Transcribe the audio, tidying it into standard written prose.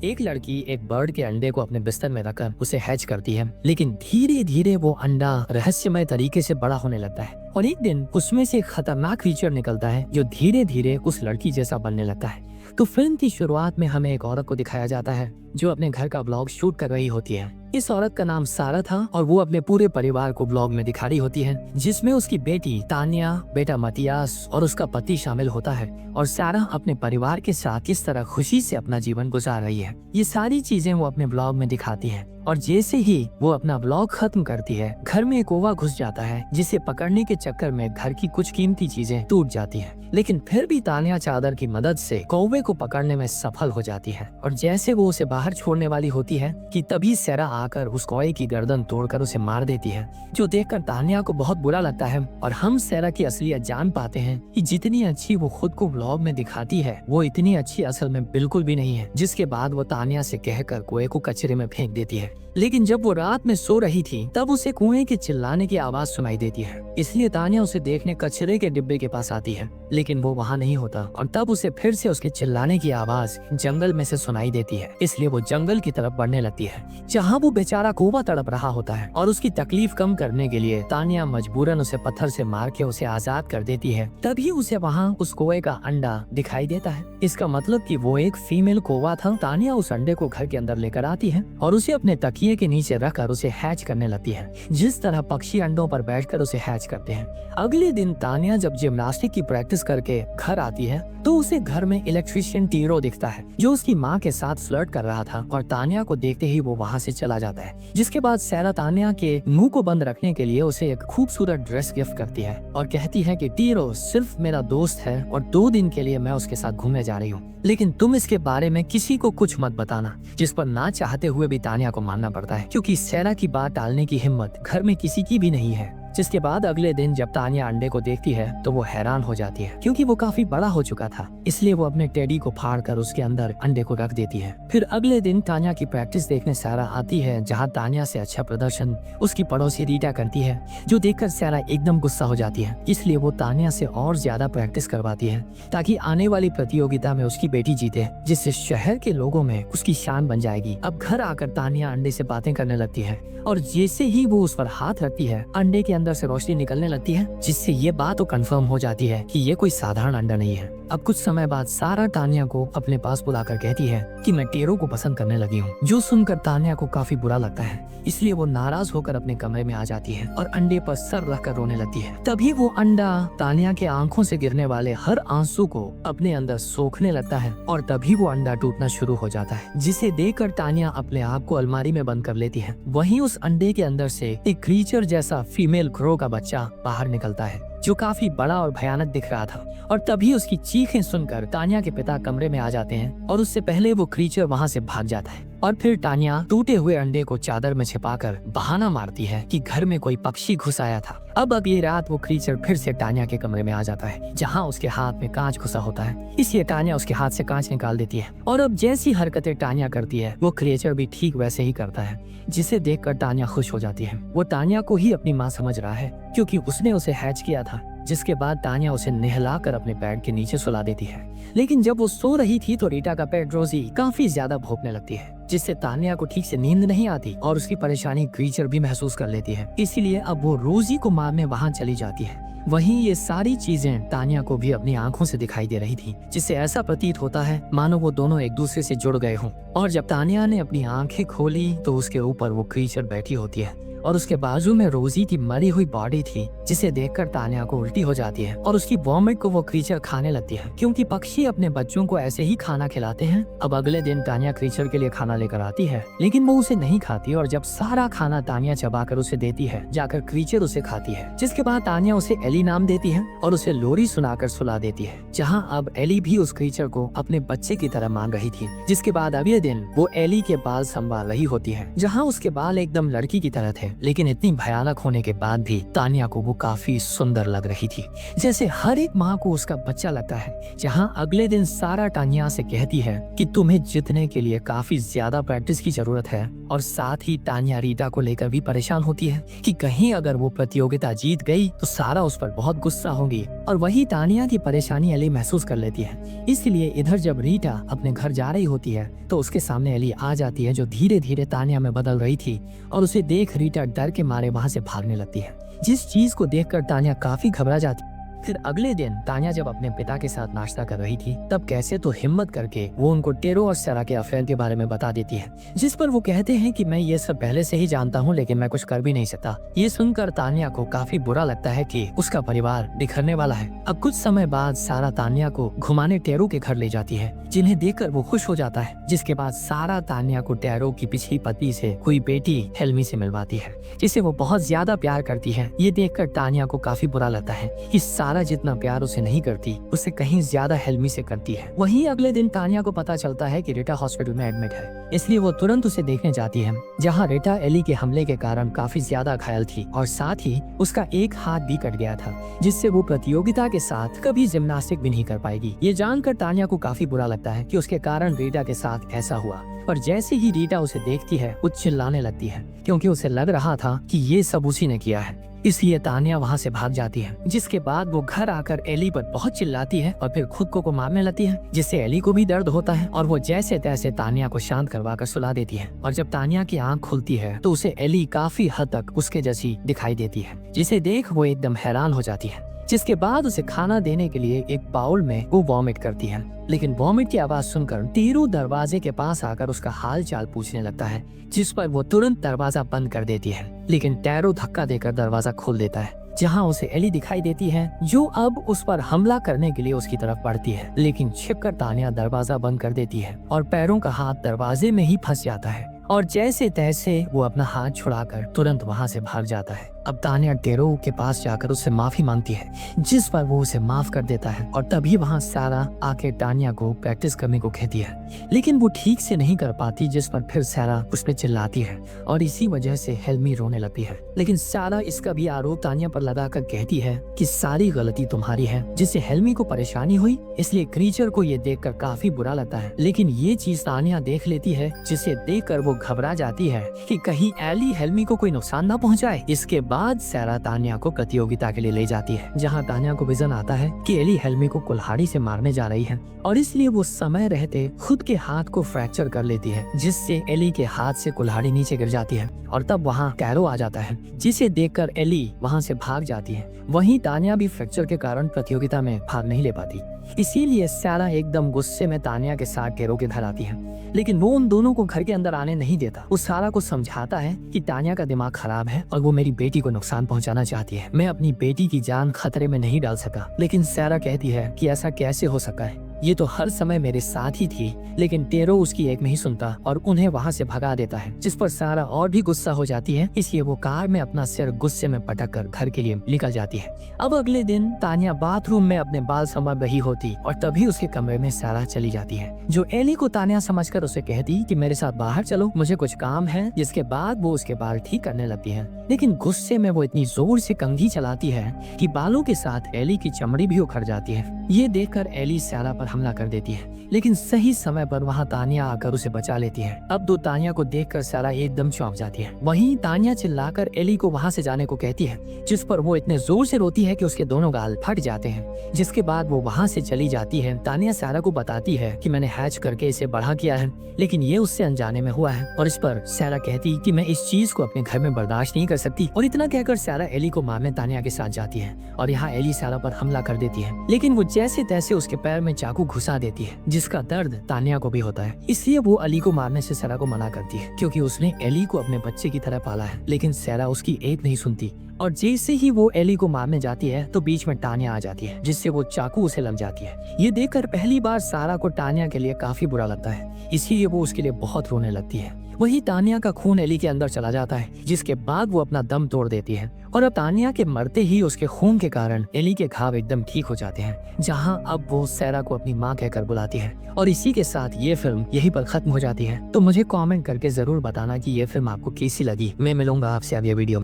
एक लड़की एक बर्ड के अंडे को अपने बिस्तर में रखकर उसे हैच करती है, लेकिन धीरे धीरे वो अंडा रहस्यमय तरीके से बड़ा होने लगता है और एक दिन उसमें से एक खतरनाक क्रीचर निकलता है जो धीरे धीरे उस लड़की जैसा बनने लगता है। तो फिल्म की शुरुआत में हमें एक औरत को दिखाया जाता है जो अपने घर का ब्लॉग शूट कर रही होती है। इस औरत का नाम सारा था और वो अपने पूरे परिवार को ब्लॉग में दिखा रही होती है, जिसमें उसकी बेटी तानिया, बेटा मतियास और उसका पति शामिल होता है। और सारा अपने परिवार के साथ किस तरह खुशी से अपना जीवन गुजार रही है, ये सारी चीजें वो अपने ब्लॉग में दिखाती है। और जैसे ही वो अपना ब्लॉग खत्म करती है, घर में एक कौवा घुस जाता है जिसे पकड़ने के चक्कर में घर की कुछ कीमती चीजें टूट जाती हैं। लेकिन फिर भी तानिया चादर की मदद से कौवे को पकड़ने में सफल हो जाती है और जैसे वो उसे बाहर छोड़ने वाली होती है कि तभी सारा आकर उस कौवे की गर्दन तोड़कर उसे मार देती है, जो देखकर तानिया को बहुत बुरा लगता है। और हम सारा की असलियत जान पाते हैं कि जितनी अच्छी वो खुद को व्लॉग में दिखाती है वो इतनी अच्छी असल में बिल्कुल भी नहीं है। जिसके बाद वो तानिया से कहकर कुएं को कचरे में फेंक देती है। लेकिन जब वो रात में सो रही थी तब उसे कुएं के चिल्लाने की आवाज सुनाई देती है, इसलिए तानिया उसे देखने कचरे के डिब्बे के पास आती है, लेकिन वो वहाँ नहीं होता। और तब उसे फिर से उसके चिल्लाने की आवाज जंगल में से सुनाई देती है, इसलिए वो जंगल की तरफ बढ़ने लगती है जहाँ वो बेचारा कौवा तड़प रहा होता है। और उसकी तकलीफ कम करने के लिए तानिया मजबूरन उसे पत्थर से मार के उसे आजाद कर देती है। तभी उसे वहाँ उस कौवे का अंडा दिखाई देता है। इसका मतलब कि वो एक फीमेल कौवा था। तानिया उस अंडे को घर के अंदर लेकर आती है और उसे अपने तकिए के नीचे रखकर उसे हैच करने लगती है, जिस तरह पक्षी अंडों पर बैठकर उसे हैच करते हैं। अगले दिन तानिया जब जिम्नास्टिक की प्रैक्टिस करके घर आती है तो उसे घर में इलेक्ट्रिशियन टीरो दिखता है जो उसकी माँ के साथ फ्लर्ट कर रहा था और तानिया को देखते ही वो वहाँ से चला जाता है। जिसके बाद सारा तानिया के मुंह को बंद रखने के लिए उसे एक खूबसूरत ड्रेस गिफ्ट करती है और कहती है कि टीरो सिर्फ मेरा दोस्त है और 2 दिन के लिए मैं उसके साथ घूमने जा रही हूँ, लेकिन तुम इसके बारे में किसी को कुछ मत बताना। जिस पर ना चाहते हुए भी तानिया को मानना पड़ता है क्योंकि सारा की बात टालने की हिम्मत घर में किसी की भी नहीं है। जिसके बाद अगले दिन जब तानिया अंडे को देखती है तो वो हैरान हो जाती है क्योंकि वो काफी बड़ा हो चुका था, इसलिए वो अपने टेडी को फाड़कर उसके अंदर अंडे को रख देती है। फिर अगले दिन तानिया की प्रैक्टिस देखने सारा आती है जहाँ तानिया से अच्छा प्रदर्शन उसकी पड़ोसी रीटा करती है, जो देखकर सारा एकदम गुस्सा हो जाती है। इसलिए वो तानिया से और ज्यादा प्रैक्टिस करवाती है ताकि आने वाली प्रतियोगिता में उसकी बेटी जीते, जिससे शहर के लोगों में उसकी शान बन जाएगी। अब घर आकर तानिया अंडे से बातें करने लगती है और जैसे ही वो उस पर हाथ रखती है अंडे के अंदर से रोशनी निकलने लगती है, जिससे ये बात तो कंफर्म हो जाती है कि ये कोई साधारण अंडा नहीं है। अब कुछ समय बाद सारा तानिया को अपने पास बुलाकर कहती है कि मैं टेरो को पसंद करने लगी हूँ, जो सुनकर तानिया को काफी बुरा लगता है। इसलिए वो नाराज होकर अपने कमरे में आ जाती है और अंडे पर सर रखकर रोने लगती है। तभी वो अंडा तानिया के आंखों से गिरने वाले हर आंसू को अपने अंदर सोखने लगता है और तभी वो अंडा टूटना शुरू हो जाता है, जिसे देखकर तानिया अपने आप को अलमारी में बंद कर लेती है। वहीं उस अंडे के अंदर से एक क्रीचर जैसा फीमेल क्रो का बच्चा बाहर निकलता है जो काफी बड़ा और भयानक दिख रहा था। और तभी उसकी चीखें सुनकर तानिया के पिता कमरे में आ जाते हैं और उससे पहले वो क्रीचर वहाँ से भाग जाता है। और फिर तानिया टूटे हुए अंडे को चादर में छिपाकर बहाना मारती है कि घर में कोई पक्षी घुस आया था। अब ये रात वो क्रीचर फिर से तानिया के कमरे में आ जाता है जहाँ उसके हाथ में कांच घुसा होता है, इसलिए तानिया उसके हाथ से कांच निकाल देती है। और अब जैसी हरकतें तानिया करती है वो क्रीचर भी ठीक वैसे ही करता है, जिसे देखकर तानिया खुश हो जाती है। वो तानिया को ही अपनी माँ समझ रहा है क्योंकि उसने उसे हैच किया था। जिसके बाद तानिया उसे नहलाकर अपने बेड के नीचे सुला देती है। लेकिन जब वो सो रही थी तो रीटा का पेट रोजी काफी ज्यादा भौंकने लगती है, जिससे तानिया को ठीक से नींद नहीं आती और उसकी परेशानी क्रीचर भी महसूस कर लेती है। इसीलिए अब वो रोजी को मारने वहाँ चली जाती है। वहीं ये सारी चीजें तानिया को भी अपनी आंखों से दिखाई दे रही थी, जिससे ऐसा प्रतीत होता है मानो वो दोनों एक दूसरे से जुड़ गए हों। और जब तानिया ने अपनी आंखें खोली तो उसके ऊपर वो क्रीचर बैठी होती है और उसके बाजू में रोजी की मरी हुई बॉडी थी, जिसे देखकर तानिया को उल्टी हो जाती है और उसकी वॉमिट को वो क्रीचर खाने लगती है क्योंकि पक्षी अपने बच्चों को ऐसे ही खाना खिलाते हैं। अब अगले दिन तानिया क्रीचर के लिए खाना लेकर आती है, लेकिन वो उसे नहीं खाती और जब सारा खाना तानिया चबाकर उसे देती है जाकर क्रीचर उसे खाती है। जिसके बाद तानिया उसे एली नाम देती है और उसे लोरी सुनाकर सुला देती है, जहाँ अब एली भी उस क्रीचर को अपने बच्चे की तरह मान रही थी। जिसके बाद अगले दिन वो एली के बाल संभाल रही होती है, जहाँ उसके बाल एकदम लड़की की तरह थे, लेकिन इतनी भयानक होने के बाद भी तानिया को वो काफी सुंदर लग रही थी, जैसे हर एक माँ को उसका बच्चा लगता है। जहाँ अगले दिन सारा तानिया से कहती है कि तुम्हें जीतने के लिए काफी ज्यादा प्रैक्टिस की जरूरत है, और साथ ही तानिया रीटा को लेकर भी परेशान होती है कि कहीं अगर वो प्रतियोगिता जीत गई तो सारा उस पर बहुत गुस्सा होगी और वही तानिया की परेशानी एली महसूस कर लेती है। इसलिए इधर जब रीटा अपने घर जा रही होती है तो उसके सामने एली आ जाती है, जो धीरे धीरे तानिया में बदल रही थी, और उसे देख रीटा डर के मारे वहाँ से भागने लगती है, जिस चीज को देखकर तानिया काफी घबरा जाती है। फिर अगले दिन तानिया जब अपने पिता के साथ नाश्ता कर रही थी, तब कैसे तो हिम्मत करके वो उनको टेरो और सारा के अफेयर के बारे में बता देती है, जिस पर वो कहते हैं कि मैं ये सब पहले से ही जानता हूँ, लेकिन मैं कुछ कर भी नहीं सकता। ये सुनकर तानिया को काफी बुरा लगता है कि उसका परिवार बिखरने वाला है। अब कुछ समय बाद सारा तानिया को घुमाने टेरो के घर ले जाती है, जिन्हें देखकर वो खुश हो जाता है। जिसके बाद सारा तानिया को टेरो की पिछली पत्नी से हुई बेटी हेल्मी से मिलवाती है, जिसे वो बहुत ज्यादा प्यार करती है। ये देखकर तानिया को काफी बुरा लगता है कि सारा जितना प्यार उसे नहीं करती, उसे कहीं ज्यादा हेल्मी से करती है। वहीं अगले दिन तानिया को पता चलता है कि रीटा हॉस्पिटल में एडमिट है, इसलिए वो तुरंत उसे देखने जाती है, जहां रीटा एली के हमले के कारण काफी ज्यादा घायल थी और साथ ही उसका एक हाथ भी कट गया था, जिससे वो प्रतियोगिता के साथ कभी जिम्नास्टिक भी नहीं कर पाएगी। ये जानकर तानिया को काफी बुरा लगता है कि उसके कारण रीटा के साथ ऐसा हुआ। पर जैसे ही रीटा उसे देखती है, वो चिल्लाने लगती है, क्योंकि उसे लग रहा था कि ये सब उसी ने किया है। इसलिए तानिया वहाँ से भाग जाती है, जिसके बाद वो घर आकर एली पर बहुत चिल्लाती है और फिर खुद को मारने लगती है, जिससे एली को भी दर्द होता है और वो जैसे तैसे तानिया को शांत करवाकर सुला देती है। और जब तानिया की आंख खुलती है तो उसे एली काफी हद तक उसके जैसी दिखाई देती है, जिसे देख वो एकदम हैरान हो जाती है। जिसके बाद उसे खाना देने के लिए एक बाउल में वो वॉमिट करती है, लेकिन वॉमिट की आवाज सुनकर टीरू दरवाजे के पास आकर उसका हाल चाल पूछने लगता है, जिस पर वो तुरंत दरवाजा बंद कर देती है। लेकिन टैरो धक्का देकर दरवाजा खोल देता है, जहां उसे एली दिखाई देती है, जो अब उस पर हमला करने के लिए उसकी तरफ बढ़ती है। लेकिन छिपकर तानिया दरवाजा बंद कर देती है और पैरों का हाथ दरवाजे में ही फंस जाता है, और जैसे तैसे वो अपना हाथ छुड़ाकर तुरंत वहाँ से भाग जाता है। अब तानिया टेरो के पास जाकर उससे माफी मांगती है, जिस पर वो उसे माफ कर देता है। और तभी वहाँ सारा आके तानिया को प्रैक्टिस करने को कहती है, लेकिन वो ठीक से नहीं कर पाती, जिस पर फिर सारा उस पर चिल्लाती है और इसी वजह से हेल्मी रोने लगती है। लेकिन सारा इसका भी आरोप तानिया पर लगाकर कहती है कि सारी गलती तुम्हारी है, जिससे हेल्मी को परेशानी हुई। इसलिए क्रीचर को ये देखकर काफी बुरा लगता है, लेकिन ये चीज तानिया देख लेती है, जिसे देखकर वो घबरा जाती है कि कहीं एली हेल्मी को कोई नुकसान न पहुंचाए। इसके बाद सारा तानिया को प्रतियोगिता के लिए ले जाती है, जहां तानिया को विजन आता है कि एली हेल्मी को कुल्हाड़ी से मारने जा रही है, और इसलिए वो समय रहते खुद के हाथ को फ्रैक्चर कर लेती है, जिससे एली के हाथ से कुल्हाड़ी नीचे गिर जाती है। और तब वहाँ कैरो आ जाता है, जिसे देखकर एली वहाँ से भाग जाती है। वहीं तानिया भी फ्रैक्चर के कारण प्रतियोगिता में भाग नहीं ले पाती, इसीलिए सारा एकदम गुस्से में तानिया के साथ कैरो के घर आती है, लेकिन वो उन दोनों को घर के अंदर आने नहीं देता। वो सारा को समझाता है कि तानिया का दिमाग खराब है और वो मेरी बेटी को नुकसान पहुंचाना चाहती है। मैं अपनी बेटी की जान खतरे में नहीं डाल सका। लेकिन सारा कहती है कि ऐसा कैसे हो सका है, ये तो हर समय मेरे साथ ही थी। लेकिन टेरो उसकी एक नहीं सुनता और उन्हें वहाँ से भगा देता है, जिस पर सारा और भी गुस्सा हो जाती है। इसलिए वो कार में अपना सिर गुस्से में पटक कर घर के लिए निकल जाती है। अब अगले दिन तानिया बाथरूम में अपने बाल संवार रही होती और तभी उसके कमरे में सारा चली जाती है, जो एली को तानिया समझकर उसे कहती कि मेरे साथ बाहर चलो, मुझे कुछ काम है। जिसके बाद वो उसके बाल ठीक करने लगती है, लेकिन गुस्से में वो इतनी जोर से कंघी चलाती है कि बालों के साथ एली की चमड़ी भी उखड़ जाती है। ये देखकर एली सारा पर हमला कर देती है, लेकिन सही समय पर वहाँ तानिया आकर उसे बचा लेती है। अब तो तानिया को देखकर सारा एकदम चौंक जाती है। वहीं तानिया चिल्लाकर एली को वहाँ से जाने को कहती है, जिस पर वो इतने जोर से रोती है कि उसके दोनों गाल फट जाते हैं। जिसके बाद वो वहाँ से चली जाती है। तानिया सारा को बताती है कि मैंने हैच करके इसे बड़ा किया है, लेकिन ये उससे अनजाने में हुआ है। और इस पर सारा कहती कि मैं इस चीज को अपने घर में बर्दाश्त नहीं कर सकती। और इतना कहकर सारा एली को मारने तानिया के साथ जाती है और यहाँ एली सारा पर हमला कर देती है, लेकिन वो जैसे तैसे उसके पैर में चाकू घुसा देती है, जिसका दर्द तानिया को भी होता है। इसलिए वो अली को मारने से सारा को मना करती है, क्योंकि उसने एली को अपने बच्चे की तरह पाला है। लेकिन सारा उसकी एक नहीं सुनती और जैसे ही वो एली को मारने जाती है तो बीच में तानिया आ जाती है, जिससे वो चाकू उसे लग जाती है। ये देखकर पहली बार सारा को तानिया के लिए काफी बुरा लगता है, इसीलिए वो उसके लिए बहुत रोने लगती है। वही तानिया का खून एली के अंदर चला जाता है, जिसके बाद वो अपना दम तोड़ देती है। और अब तानिया के मरते ही उसके खून के कारण एली के घाव एकदम ठीक हो जाते हैं, जहां अब वो सारा को अपनी माँ कहकर बुलाती है। और इसी के साथ ये फिल्म यहीं पर खत्म हो जाती है। तो मुझे कमेंट करके जरूर बताना कि ये फिल्म आपको कैसी लगी। मैं मिलूंगा आपसे अब ये वीडियो